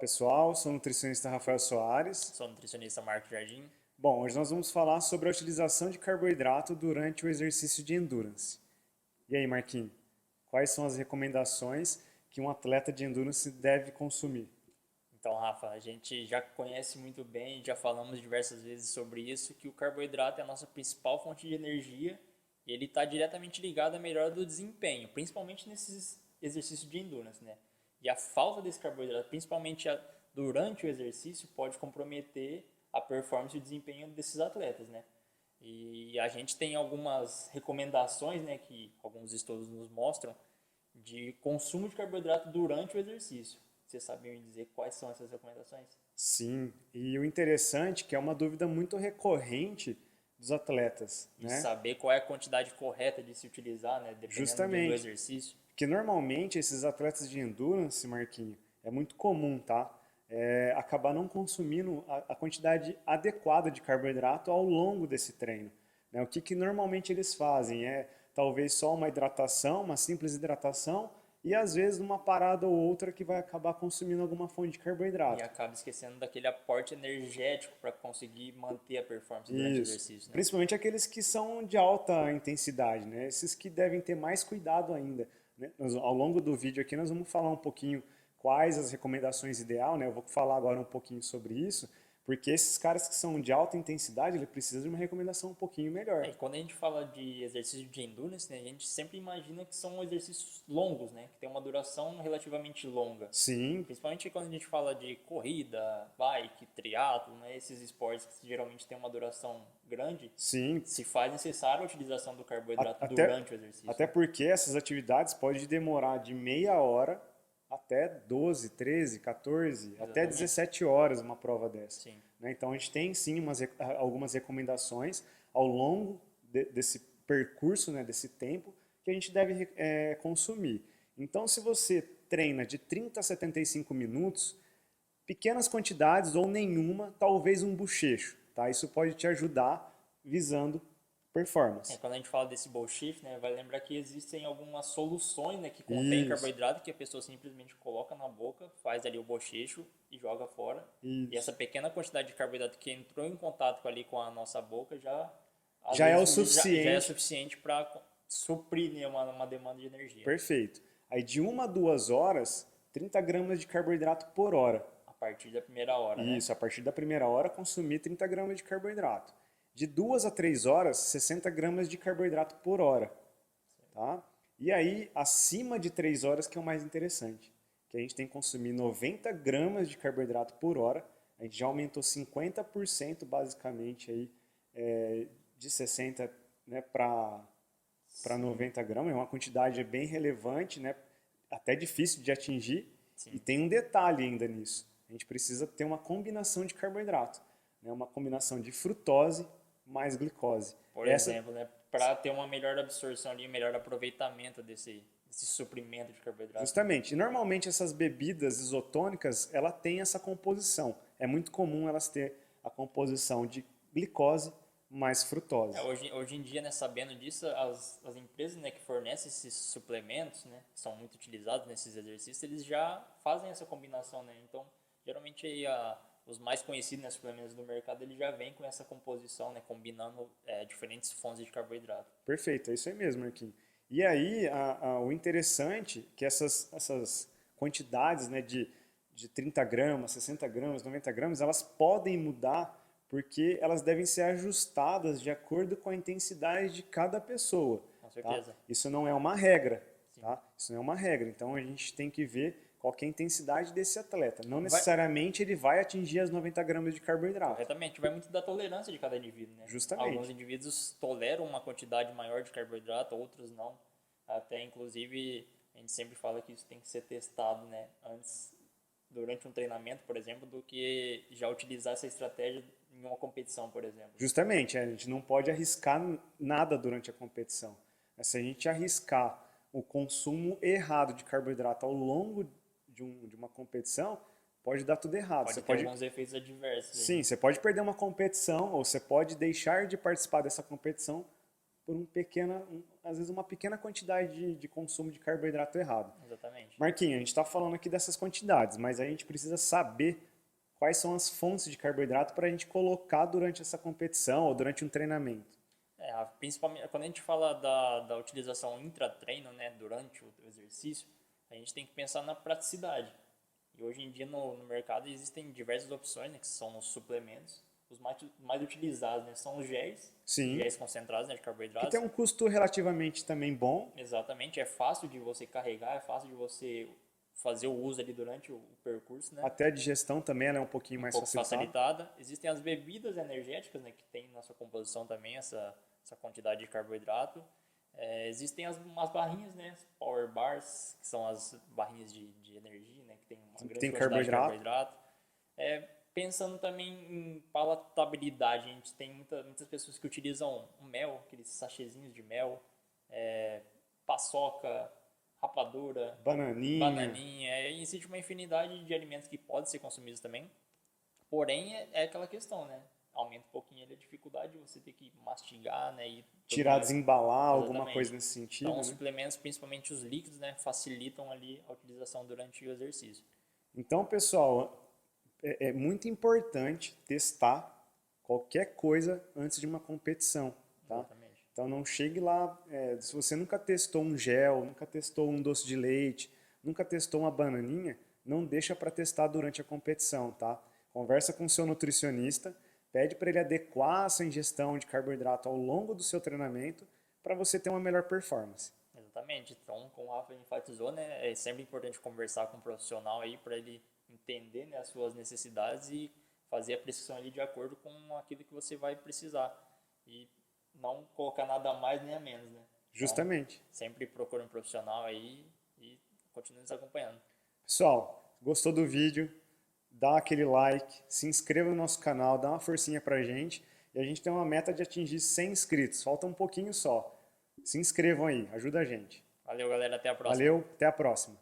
pessoal, sou o nutricionista Rafael Soares. Sou nutricionista Marco Jardim. Bom, hoje nós vamos falar sobre a utilização de carboidrato durante o exercício de endurance. E aí, Marquinhos, quais são as recomendações que um atleta de endurance deve consumir? Então, Rafa, a gente já conhece muito bem, já falamos diversas vezes sobre isso, que o carboidrato é a nossa principal fonte de energia e ele está diretamente ligado à melhora do desempenho, principalmente nesses exercícios de endurance, né? E a falta desse carboidrato, principalmente durante o exercício, pode comprometer a performance e o desempenho desses atletas, né? E a gente tem algumas recomendações, né, que alguns estudos nos mostram, de consumo de carboidrato durante o exercício. Você sabe me dizer quais são essas recomendações? Sim, e o interessante é que é uma dúvida muito recorrente dos atletas, E né? saber qual é a quantidade correta de se utilizar, né, dependendo do Justamente, exercício. porque normalmente esses atletas de endurance, Marquinhos, é muito comum, tá? Acabar não consumindo a quantidade adequada de carboidrato ao longo desse treino, né? O que normalmente eles fazem é talvez só uma hidratação, uma simples hidratação, e às vezes uma parada ou outra que vai acabar consumindo alguma fonte de E carboidrato. acaba esquecendo daquele aporte energético para conseguir manter a performance durante o Isso. exercício, né? Principalmente aqueles que são de alta intensidade, né? Esses que devem ter mais cuidado ainda, né? Ao longo do vídeo aqui nós vamos falar um pouquinho quais as recomendações ideal, né? Eu vou falar agora um pouquinho sobre isso, porque esses caras que são de alta intensidade, ele precisa de uma recomendação um pouquinho melhor. E quando a gente fala de exercício de endurance, né, a gente sempre imagina que são exercícios longos, né, que tem uma duração relativamente longa. Sim, Principalmente quando a gente fala de corrida, bike, triatlo, né, esses esportes que geralmente têm uma duração grande, sim. se faz necessária a utilização do carboidrato Até, durante o exercício, até né? porque essas atividades podem demorar de meia hora até 12, 13, 14, até Exatamente. 17 horas uma prova dessa, Sim. né? Então a gente tem sim algumas recomendações ao longo desse percurso, né, desse tempo, que a gente deve consumir. Então se você treina de 30 a 75 minutos, pequenas quantidades ou nenhuma, talvez um bochecho, tá? Isso pode te ajudar visando performance. Quando a gente fala desse bowl shift, né, vai lembrar que existem algumas soluções, né, que contêm Isso, carboidrato que a pessoa simplesmente coloca na boca, faz ali o bochecho e joga fora. E essa isso. pequena quantidade de carboidrato que entrou em contato ali com a nossa boca já às Já é o vezes já é suficiente, suficiente para suprir, né, uma demanda de energia perfeito. Aí de 1 a 2 horas, 30 gramas de carboidrato por hora. a partir da primeira hora, né? Isso, a partir da primeira hora, consumir 30 gramas de carboidrato. De 2 a 3 horas, 60 gramas de carboidrato por hora. Tá? E aí, acima de 3 horas, que é o mais interessante, que a gente tem que consumir 90 gramas de carboidrato por hora. A gente já aumentou 50% basicamente aí, de 60, né, para Sim, 90 gramas. É uma quantidade bem relevante, né, até difícil de atingir. E sim. tem um detalhe ainda nisso. A gente precisa ter uma combinação de carboidrato, né, uma combinação de frutose mais glicose. Por Essa, exemplo, né, para ter uma melhor absorção ali, um melhor aproveitamento desse suprimento de carboidrato, né? justamente, normalmente essas bebidas isotônicas, ela tem essa composição. É muito comum elas ter a composição de glicose mais frutose. Hoje em dia, né, sabendo disso, as empresas, né, que fornecem esses suplementos, né, que são muito utilizados nesses exercícios, eles já fazem essa combinação, né? Então, geralmente aí os mais conhecidos, né, suplementos do mercado, eles já vêm com essa composição, né, combinando diferentes fontes de carboidrato. Perfeito, é isso aí mesmo, Marquinhos. E aí, o interessante é que essas quantidades, né, de 30 gramas, 60 gramas, 90 gramas, elas podem mudar porque elas devem ser ajustadas de acordo com a intensidade de cada pessoa. Com Tá? certeza. Isso não é uma regra. Sim. Tá? Isso não é uma regra. Então a gente tem que ver qual que é a intensidade desse atleta. Não Vai, necessariamente ele vai atingir as 90 gramas de carboidrato. corretamente, vai muito da tolerância de cada indivíduo, né? Alguns Justamente. indivíduos toleram uma quantidade maior de carboidrato, outros não. Até, inclusive, a gente sempre fala que isso tem que ser testado, né, antes, durante um treinamento, por exemplo, do que já utilizar essa estratégia em uma competição, por exemplo. Justamente, a gente não pode arriscar nada durante a competição. Se a gente arriscar o consumo errado de carboidrato ao longo de uma competição, pode dar tudo errado. Pode ter alguns efeitos adversos aí. Sim, você pode perder uma competição ou você pode deixar de participar dessa competição por às vezes uma pequena quantidade de consumo de carboidrato errado. Exatamente. Marquinhos, a gente está falando aqui dessas quantidades, mas a gente precisa saber quais são as fontes de carboidrato para a gente colocar durante essa competição ou durante um treinamento. Principalmente quando a gente fala da utilização intra-treino, né, durante o exercício, a gente tem que pensar na praticidade. E hoje em dia no mercado existem diversas opções, né, que são os suplementos. Os mais utilizados, né, são os géis, Sim. géis concentrados, né, de Que carboidratos. tem um custo relativamente também bom. Exatamente, é fácil de você carregar, é fácil de você fazer o uso ali durante o percurso, né? Até a digestão também ela é um pouquinho mais facilitada. Existem as bebidas energéticas, né, que tem na sua composição também essa quantidade de carboidrato. Existem umas barrinhas, né, as power bars, que são as barrinhas de energia, né, que tem uma grande quantidade de carboidrato. Pensando também em palatabilidade, a gente tem muitas pessoas que utilizam o mel, aqueles sachezinhos de mel, paçoca, rapadura, bananinha. E existe uma infinidade de alimentos que podem ser consumidos também. Porém, é aquela questão, né? Aumenta um pouquinho a dificuldade de você ter que mastigar, né? E tirar, desembalar, exatamente. Alguma coisa nesse sentido. Então, né? os suplementos, principalmente os líquidos, né? Facilitam ali a utilização durante o exercício. Então, pessoal, é muito importante testar qualquer coisa antes de uma competição, tá? Exatamente. Então não chegue lá, se você nunca testou um gel, nunca testou um doce de leite, nunca testou uma bananinha, não deixa para testar durante a competição, tá? Conversa com o seu nutricionista, pede para ele adequar a sua ingestão de carboidrato ao longo do seu treinamento para você ter uma melhor performance. Exatamente. Então, como o Rafa enfatizou, né, é sempre importante conversar com um profissional aí para ele entender, né, as suas necessidades e fazer a prescrição ali de acordo com aquilo que você vai precisar. E não colocar nada a mais nem a menos, né? Justamente. Então, sempre procure um profissional aí e continue nos acompanhando. Pessoal, gostou do vídeo? Dá aquele like, se inscreva no nosso canal, dá uma forcinha pra gente. E a gente tem uma meta de atingir 100 inscritos. Falta um pouquinho só. Se inscrevam aí, ajuda a gente. Valeu, galera. Até a próxima. Valeu, até a próxima.